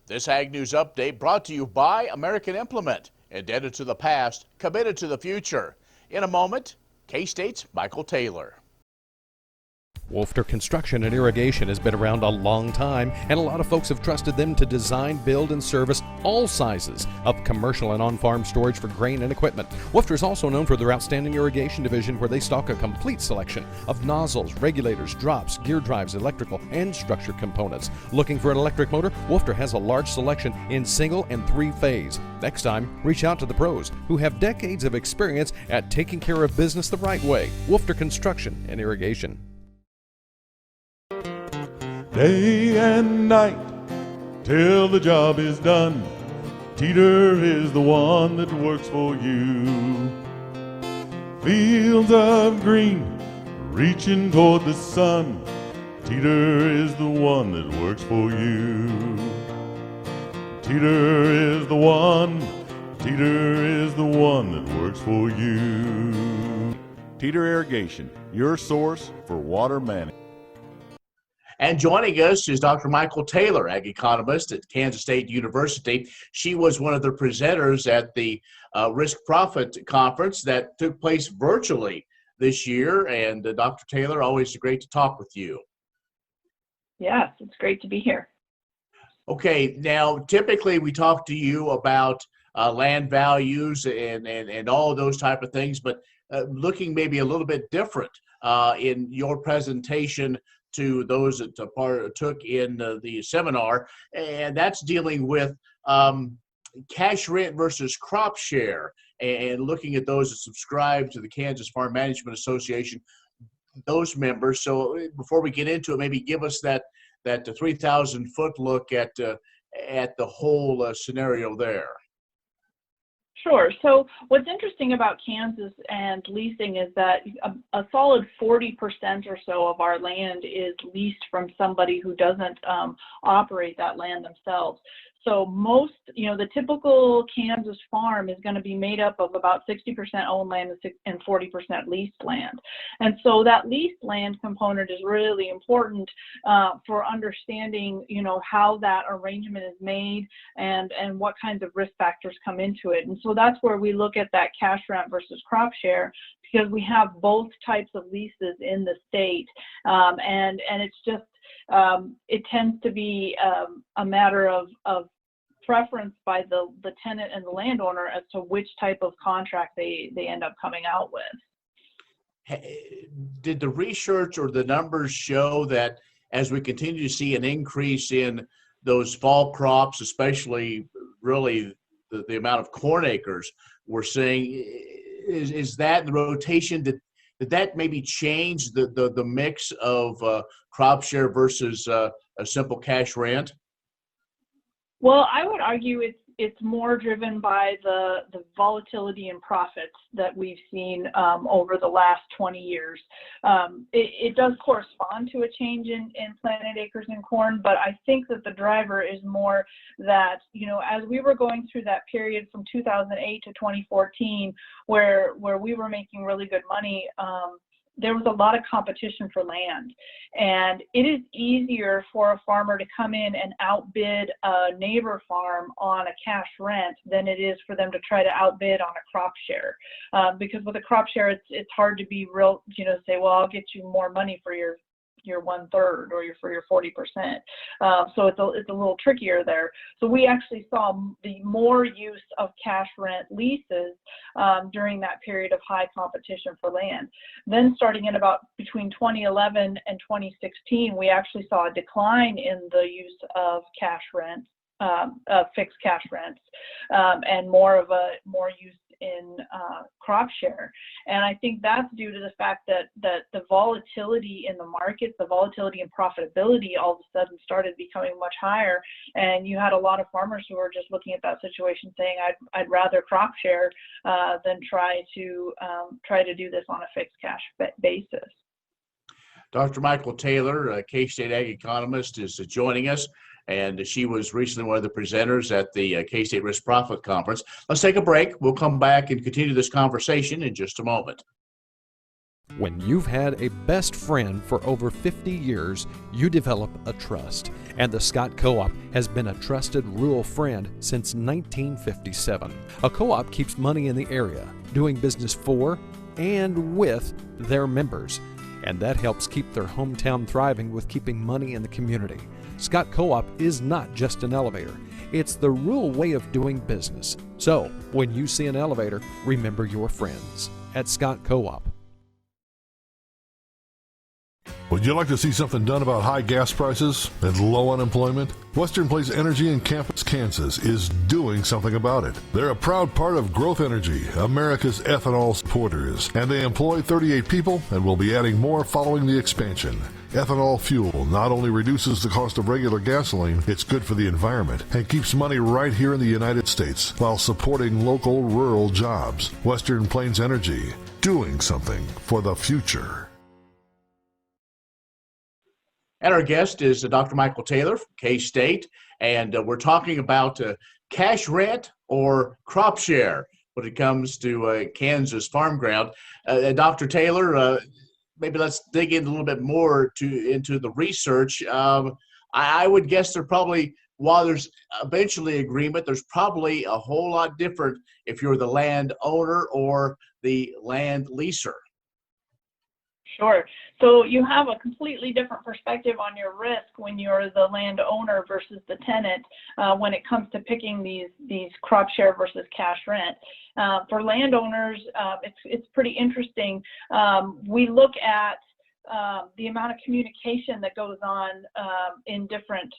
This Ag News Update brought to you by American Implement, indebted to the past, committed to the future. In a moment, K-State's Mykel Taylor. Wolfter Construction and Irrigation has been around a long time, and a lot of folks have trusted them to design, build, and service all sizes of commercial and on-farm storage for grain and equipment. Wolfter is also known for their outstanding irrigation division, where they stock a complete selection of nozzles, regulators, drops, gear drives, electrical, and structure components. Looking for an electric motor? Wolfter has a large selection in single and three-phase. Next time, reach out to the pros who have decades of experience at taking care of business the right way. Wolfter Construction and Irrigation. Day and night till the job is done, Teeter is the one that works for you. Fields of green reaching toward the sun, Teeter is the one that works for you. Teeter is the one, Teeter is the one that works for you. Teeter Irrigation, your source for water management. And joining us is Dr. Mykel Taylor, Ag Economist at Kansas State University. She was one of the presenters at the Risk Profit Conference that took place virtually this year. And Dr. Taylor, always great to talk with you. Yes, it's great to be here. Okay, now typically we talk to you about land values and all of those type of things, but looking maybe a little bit different in your presentation to those that took in the seminar, and that's dealing with cash rent versus crop share, and looking at those that subscribe to the Kansas Farm Management Association, those members. So before we get into it, maybe give us that 3,000-foot look at the whole scenario there. Sure. So what's interesting about Kansas and leasing is that a solid 40% or so of our land is leased from somebody who doesn't operate that land themselves. So most, the typical Kansas farm is going to be made up of about 60% owned land and 40% leased land. And so that leased land component is really important for understanding, how that arrangement is made and what kinds of risk factors come into it. And so that's where we look at that cash rent versus crop share, because we have both types of leases in the state. And it's just, it tends to be a matter of preference by the tenant and the landowner as to which type of contract they end up coming out with. Did the research or the numbers show that as we continue to see an increase in those fall crops, especially really the amount of corn acres we're seeing, is that the rotation, did that maybe change the mix of crop share versus a simple cash rent? Well, I would argue it's more driven by the volatility in profits that we've seen over the last 20 years. It does correspond to a change in planted acres in corn, but I think that the driver is more that, as we were going through that period from 2008 to 2014, where we were making really good money, there was a lot of competition for land, and it is easier for a farmer to come in and outbid a neighbor farm on a cash rent than it is for them to try to outbid on a crop share. Because with a crop share, it's hard to be real, say, well, I'll get you more money for your 1/3 or for your 40%. So it's a little trickier there. So we actually saw the more use of cash rent leases during that period of high competition for land. Then starting in about between 2011 and 2016, we actually saw a decline in the use of cash rents, fixed cash rents, and more use in crop share. And I think that's due to the fact that the volatility in the markets, the volatility in profitability all of a sudden started becoming much higher. And you had a lot of farmers who were just looking at that situation saying, I'd rather crop share than try to do this on a fixed cash basis. Dr. Mykel Taylor, K-State Ag Economist, is joining us, and she was recently one of the presenters at the K-State Risk Profit Conference. Let's take a break. We'll come back and continue this conversation in just a moment. When you've had a best friend for over 50 years, you develop a trust. And the Scott Co-op has been a trusted rural friend since 1957. A co-op keeps money in the area, doing business for and with their members. And that helps keep their hometown thriving with keeping money in the community. Scott Co-op is not just an elevator. It's the rural way of doing business. So, when you see an elevator, remember your friends at Scott Co-op. Would you like to see something done about high gas prices and low unemployment? Western Place Energy in Campus, Kansas is doing something about it. They're a proud part of Growth Energy, America's ethanol supporters, and they employ 38 people and will be adding more following the expansion. Ethanol fuel not only reduces the cost of regular gasoline, it's good for the environment and keeps money right here in the United States while supporting local rural jobs. Western Plains Energy, doing something for the future. And our guest is Dr. Mykel Taylor from K-State, and we're talking about cash rent or crop share when it comes to Kansas farm ground. Dr. Taylor, maybe let's dig in a little bit more into the research. I would guess there probably, while there's eventually agreement, there's probably a whole lot different if you're the land owner or the land leaser. Sure. So you have a completely different perspective on your risk when you're the landowner versus the tenant when it comes to picking these crop share versus cash rent. For landowners, it's pretty interesting. We look at the amount of communication that goes on in different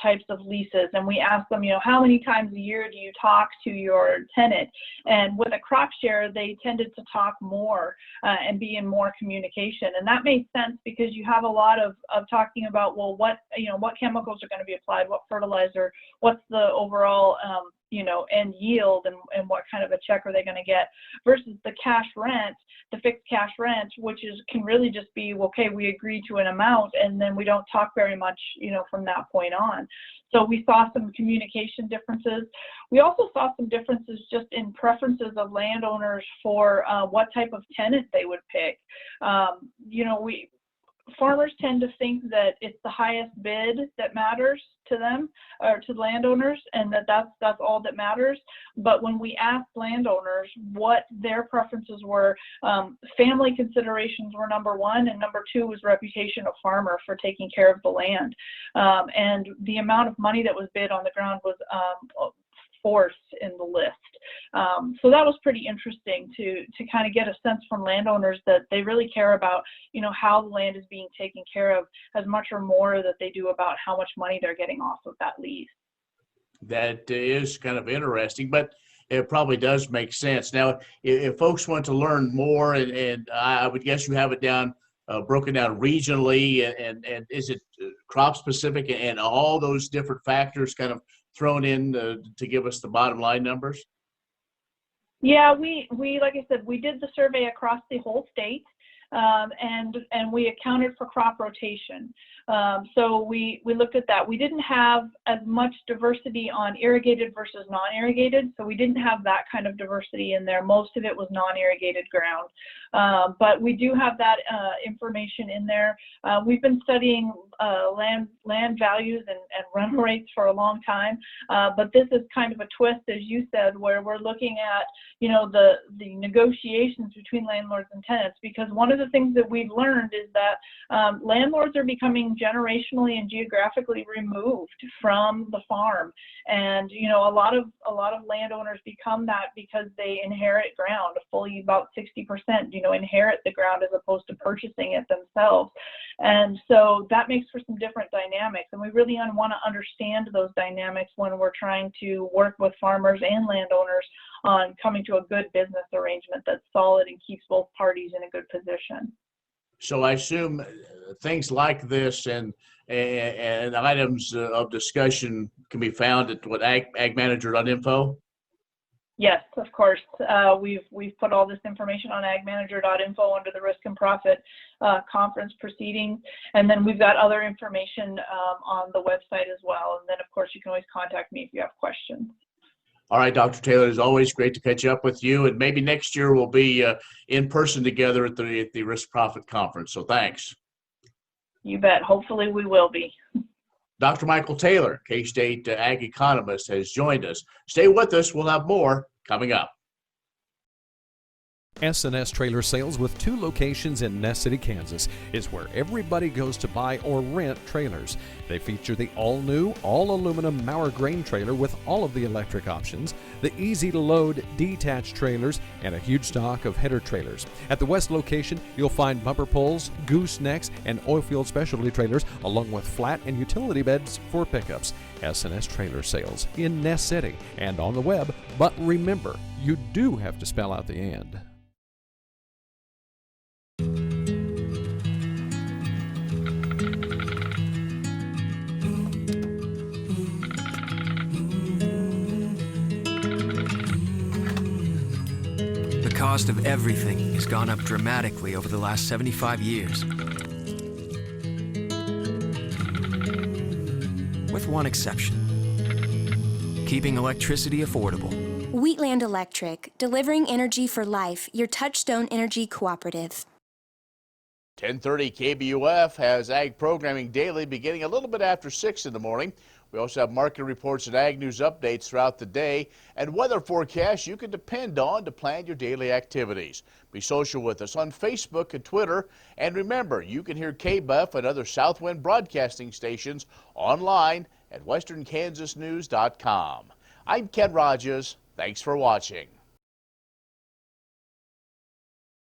types of leases, and we ask them, how many times a year do you talk to your tenant? And with a crop share, they tended to talk more and be in more communication, and that made sense because you have a lot of talking about, well, what chemicals are going to be applied, what fertilizer, what's the overall end yield, and what kind of a check are they going to get, versus the cash rent, the fixed cash rent, which can really just be, okay, we agree to an amount and then we don't talk very much, from that point on. So we saw some communication differences. We also saw some differences just in preferences of landowners for what type of tenant they would pick. Farmers tend to think that it's the highest bid that matters to them or to landowners, and that's all that matters. But when we asked landowners what their preferences were, family considerations were number one, and number two was reputation of farmer for taking care of the land. And the amount of money that was bid on the ground was fourth in the list. So that was pretty interesting to kind of get a sense from landowners that they really care about, how the land is being taken care of as much or more that they do about how much money they're getting off of that lease. That is kind of interesting, but it probably does make sense. Now, if folks want to learn more, and I would guess you have it down, broken down regionally, and is it crop specific and all those different factors kind of thrown in to give us the bottom line numbers? Yeah, we like I said, we did the survey across the whole state, and we accounted for crop rotation. So we looked at that. We didn't have as much diversity on irrigated versus non-irrigated, so we didn't have that kind of diversity in there. Most of it was non-irrigated ground, but we do have that information in there. We've been studying land values and rental rates for a long time, but this is kind of a twist, as you said, where we're looking at the negotiations between landlords and tenants, because one of the things that we've learned is that landlords are becoming generationally and geographically removed from the farm, and a lot of landowners become that because they inherit ground. Fully about 60% inherit the ground as opposed to purchasing it themselves, and so that makes for some different dynamics, and we really want to understand those dynamics when we're trying to work with farmers and landowners on coming to a good business arrangement that's solid and keeps both parties in a good position. So I assume things like this and items of discussion can be found at agmanager.info? Yes, of course. We've put all this information on agmanager.info under the Risk and Profit conference proceedings, and then we've got other information on the website as well. And then, of course, you can always contact me if you have questions. All right, Dr. Taylor, it's always great to catch up with you, and maybe next year we'll be in person together at the Risk Profit Conference. So thanks. You bet. Hopefully we will be. Dr. Mykel Taylor, K-State Ag Economist, has joined us. Stay with us. We'll have more coming up. S&S Trailer Sales, with 2 locations in Ness City, Kansas, is where everybody goes to buy or rent trailers. They feature the all-new, all-aluminum Mauer grain trailer with all of the electric options, the easy-to-load detached trailers, and a huge stock of header trailers. At the west location, you'll find bumper poles, goosenecks, and oilfield specialty trailers, along with flat and utility beds for pickups. S&S Trailer Sales in Ness City and on the web, but remember, you do have to spell out the "and." The cost of everything has gone up dramatically over the last 75 years. With one exception: keeping electricity affordable. Wheatland Electric, delivering energy for life, your Touchstone Energy Cooperative. 10:30 KBUF has Ag Programming Daily beginning a little bit after 6 in the morning. We also have market reports and Ag News updates throughout the day and weather forecasts you can depend on to plan your daily activities. Be social with us on Facebook and Twitter. And remember, you can hear KBUF and other Southwind broadcasting stations online at westernkansasnews.com. I'm Ken Rogers. Thanks for watching.